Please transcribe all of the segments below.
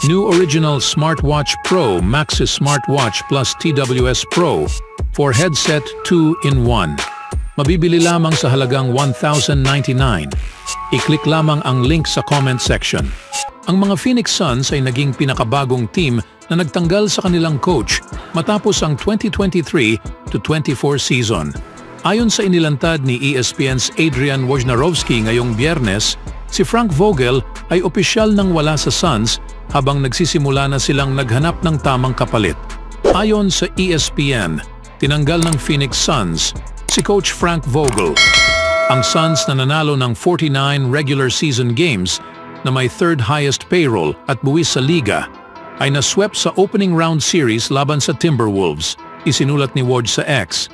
New Original Smartwatch Pro Maxis Smartwatch plus TWS Pro for headset 2-in-1. Mabibili lamang sa halagang $1,099. I-click lamang ang link sa comment section. Ang mga Phoenix Suns ay naging pinakabagong team na nagtanggal sa kanilang coach matapos ang 2023-24 season. Ayon sa inilantad ni ESPN's Adrian Wojnarowski ngayong Biyernes, si Frank Vogel ay opisyal nang wala sa Suns habang nagsisimula na silang naghanap ng tamang kapalit. Ayon sa ESPN, tinanggal ng Phoenix Suns si Coach Frank Vogel. Ang Suns na nanalo ng 49 regular season games na may third highest payroll at buwis sa liga ay naswept sa opening round series laban sa Timberwolves, isinulat ni Woj sa X.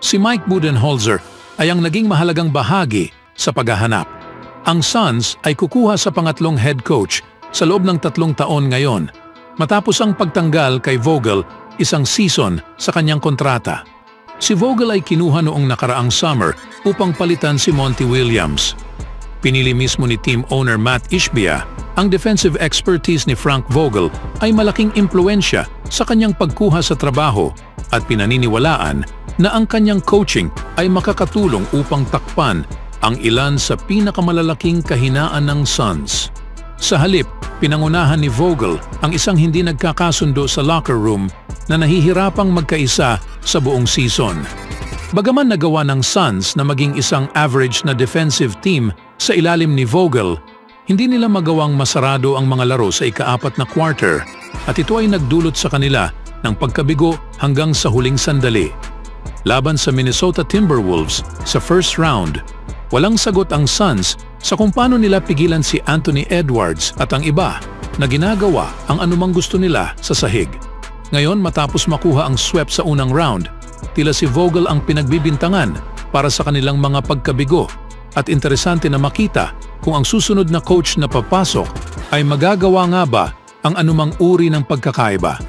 Si Mike Budenholzer ay ang naging mahalagang bahagi sa paghahanap. Ang Suns ay kukuha sa pangatlong head coach sa loob ng 3 taon ngayon, matapos ang pagtanggal kay Vogel isang season sa kanyang kontrata. Si Vogel ay kinuha noong nakaraang summer upang palitan si Monty Williams. Pinili mismo ni team owner Matt Ishbia ang defensive expertise ni Frank Vogel ay malaking impluensya sa kanyang pagkuha sa trabaho at pinaniniwalaan na ang kanyang coaching ay makakatulong upang takpan ang ilan sa pinakamalalaking kahinaan ng Suns. Sa halip, pinangunahan ni Vogel ang isang hindi nagkakasundo sa locker room na nahihirapang magkaisa sa buong season. Bagaman nagawa ng Suns na maging isang average na defensive team sa ilalim ni Vogel, hindi nila magawang masarado ang mga laro sa ika-4 na quarter at ito ay nagdulot sa kanila ng pagkabigo hanggang sa huling sandali. Laban sa Minnesota Timberwolves sa first round, walang sagot ang Suns sa kung paano nila pigilan si Anthony Edwards at ang iba na ginagawa ang anumang gusto nila sa sahig. Ngayon matapos makuha ang sweep sa unang round, tila si Vogel ang pinagbibintangan para sa kanilang mga pagkabigo at interesante na makita kung ang susunod na coach na papasok ay magagawa nga ba ang anumang uri ng pagkakaiba.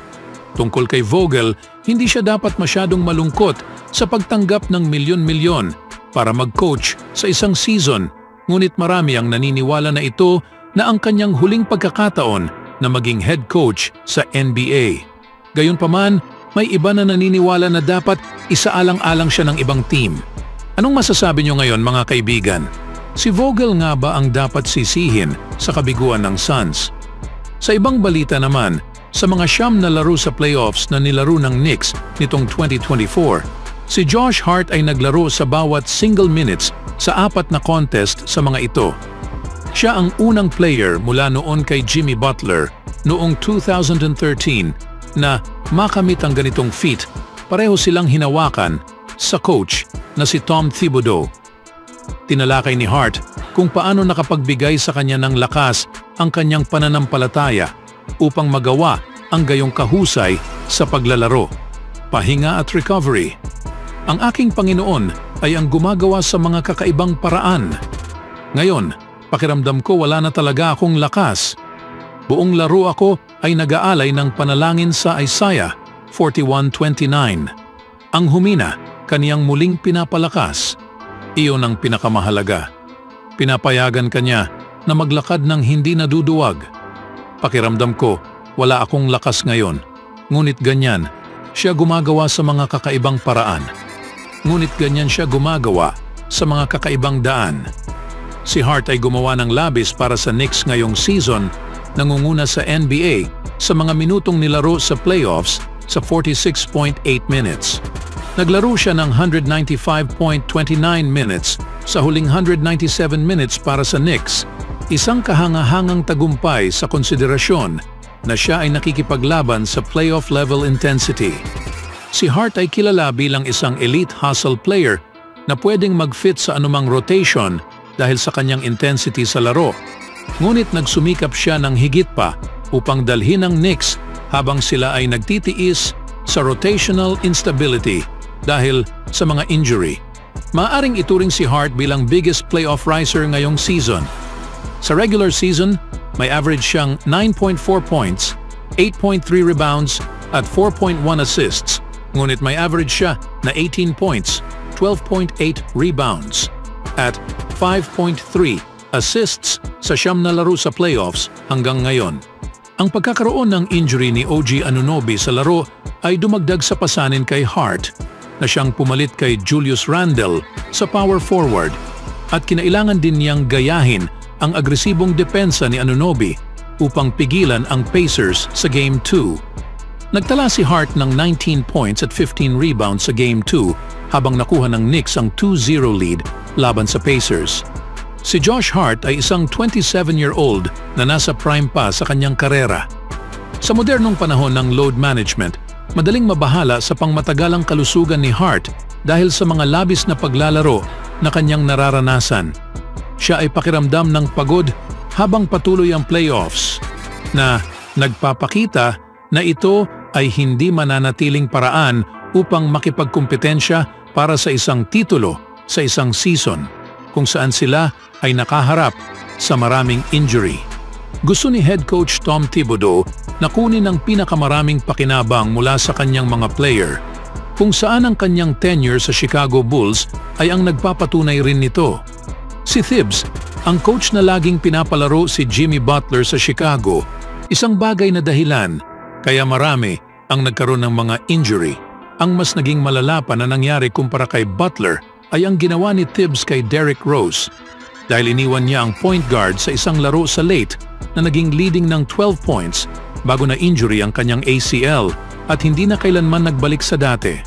Tungkol kay Vogel, hindi siya dapat masyadong malungkot sa pagtanggap ng milyon-milyon para mag-coach sa isang season, ngunit marami ang naniniwala na ito na ang kanyang huling pagkakataon na maging head coach sa NBA. Gayunpaman, may iba na naniniwala na dapat isaalang-alang siya ng ibang team. Anong masasabi niyo ngayon mga kaibigan? Si Vogel nga ba ang dapat sisihin sa kabiguan ng Suns? Sa ibang balita naman, sa mga siyam na laro sa playoffs na nilaro ng Knicks nitong 2024, si Josh Hart ay naglaro sa bawat single minutes sa 4 na contest sa mga ito. Siya ang unang player mula noon kay Jimmy Butler noong 2013 na makamit ang ganitong feat. Pareho silang hinawakan sa coach na si Tom Thibodeau. Tinalakay ni Hart kung paano nakapagbigay sa kanya ng lakas ang kanyang pananampalataya upang magawa ang gayong kahusay sa paglalaro, pahinga at recovery. Ang aking Panginoon ay ang gumagawa sa mga kakaibang paraan. Ngayon, pakiramdam ko wala na talaga akong lakas. Buong laro ako ay nag-aalay ng panalangin sa Isaiah 41:29. Ang humina, kaniyang muling pinapalakas. Iyon ang pinakamahalaga. Pinapayagan kanya na maglakad ng hindi naduduwag. Pakiramdam ko, wala akong lakas ngayon. Ngunit ganyan, siya gumagawa sa mga kakaibang paraan. Ngunit ganyan siya gumagawa sa mga kakaibang daan. Si Hart ay gumawa ng labis para sa Knicks ngayong season, nangunguna sa NBA sa mga minutong nilaro sa playoffs sa 46.8 minutes. Naglaro siya ng 195.29 minutes sa huling 197 minutes para sa Knicks, isang kahangahangang tagumpay sa konsiderasyon na siya ay nakikipaglaban sa playoff level intensity. Si Hart ay kilala bilang isang elite hustle player na pwedeng mag-fit sa anumang rotation dahil sa kanyang intensity sa laro. Ngunit nagsumikap siya ng higit pa upang dalhin ang Knicks habang sila ay nagtitiis sa rotational instability dahil sa mga injury. Maaring ituring si Hart bilang biggest playoff riser ngayong season. Sa regular season, may average siyang 9.4 points, 8.3 rebounds at 4.1 assists. Ngunit may average siya na 18 points, 12.8 rebounds at 5.3 assists sa siyam na laro sa playoffs hanggang ngayon. Ang pagkakaroon ng injury ni OG Anunoby sa laro ay dumagdag sa pasanin kay Hart na siyang pumalit kay Julius Randle sa power forward at kinailangan din niyang gayahin ang agresibong depensa ni Anunoby upang pigilan ang Pacers sa Game 2. Nagtala si Hart ng 19 points at 15 rebounds sa Game 2 habang nakuha ng Knicks ang 2-0 lead laban sa Pacers. Si Josh Hart ay isang 27-year-old na nasa prime pa sa kanyang karera. Sa modernong panahon ng load management, madaling mabahala sa pangmatagalang kalusugan ni Hart dahil sa mga labis na paglalaro na kanyang nararanasan. Siya ay pakiramdam ng pagod habang patuloy ang playoffs na nagpapakita na ito ay hindi mananatiling paraan upang makipagkumpetensya para sa isang titulo sa isang season kung saan sila ay nakaharap sa maraming injury. Gusto ni head coach Tom Thibodeau na kunin ang pinakamaraming pakinabang mula sa kanyang mga player, kung saan ang kanyang tenure sa Chicago Bulls ay ang nagpapatunay rin nito. Si Thibs, ang coach na laging pinapalaro si Jimmy Butler sa Chicago, isang bagay na dahilan kaya marami ang nagkaroon ng mga injury. Ang mas naging malala pa na nangyari kumpara kay Butler ay ang ginawa ni Thibs kay Derrick Rose dahil iniwan niya ang point guard sa isang laro sa late na naging leading ng 12 points bago na injury ang kanyang ACL at hindi na kailanman nagbalik sa dati.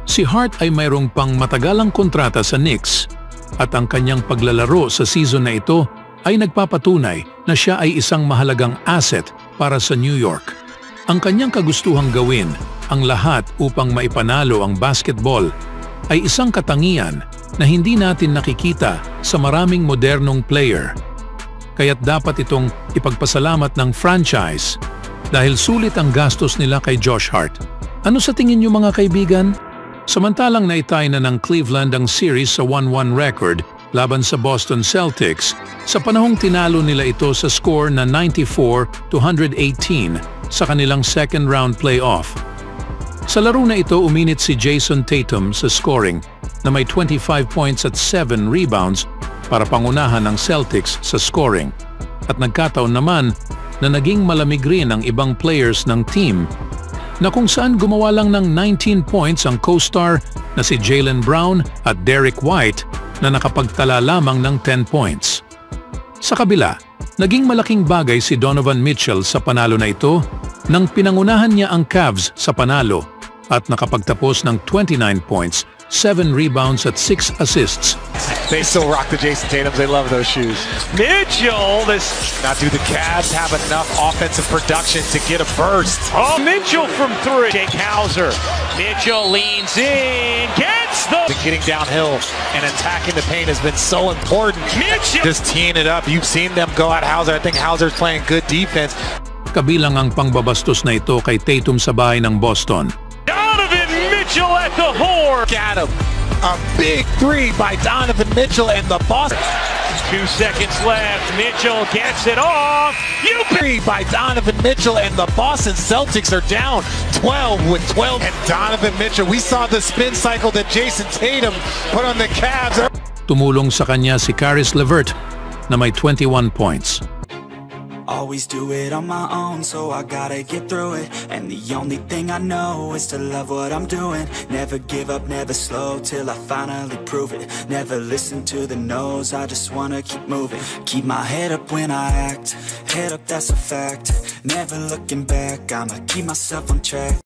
Si Hart ay mayroong pang matagalang kontrata sa Knicks at ang kanyang paglalaro sa season na ito ay nagpapatunay na siya ay isang mahalagang asset para sa New York. Ang kanyang kagustuhang gawin ang lahat upang maipanalo ang basketball ay isang katangian na hindi natin nakikita sa maraming modernong player. Kaya't dapat itong ipagpasalamat ng franchise dahil sulit ang gastos nila kay Josh Hart. Ano sa tingin niyo mga kaibigan? Samantalang naitay na ng Cleveland ang series sa 1-1 record laban sa Boston Celtics sa panahong tinalo nila ito sa score na 94-118 sa kanilang second round playoff. Sa laro na ito uminit si Jason Tatum sa scoring na may 25 points at 7 rebounds para pangunahan ng Celtics sa scoring. At nagkataon naman na naging malamig rin ang ibang players ng team na kung saan gumawa lang ng 19 points ang co-star na si Jaylen Brown at Derrick White na nakapagtala lamang ng 10 points. Sa kabila, naging malaking bagay si Donovan Mitchell sa panalo na ito nang pinangunahan niya ang Cavs sa panalo at nakapagtapos ng 29 points, 7 rebounds at 6 assists. They still rock the Jason Tatums. They love those shoes. Mitchell, now do the Cavs have enough offensive production to get a burst? Oh, Mitchell from 3. Jake Hauser. Mitchell leans in, gets the... Getting downhill and attacking the paint has been so important. Mitchell just teeing it up. You've seen them go at Hauser. I think Hauser's playing good defense. Kabilang ang pangbabastos na ito kay Tatum sa bahay ng Boston. Donovan Mitchell at the horn. Got him. A big 3 by Donovan Mitchell and the Boston. 2 seconds left. Mitchell gets it off. 3 by Donovan Mitchell and the Boston Celtics are down 12 with 12. And Donovan Mitchell, we saw the spin cycle that Jason Tatum put on the Cavs. Tumulong sa kanya si Caris LeVert na may 21 points. Always do it on my own, so I gotta get through it. And the only thing I know is to love what I'm doing. Never give up, never slow, till I finally prove it. Never listen to the no's, I just wanna keep moving. Keep my head up when I act, head up, that's a fact. Never looking back, I'ma keep myself on track.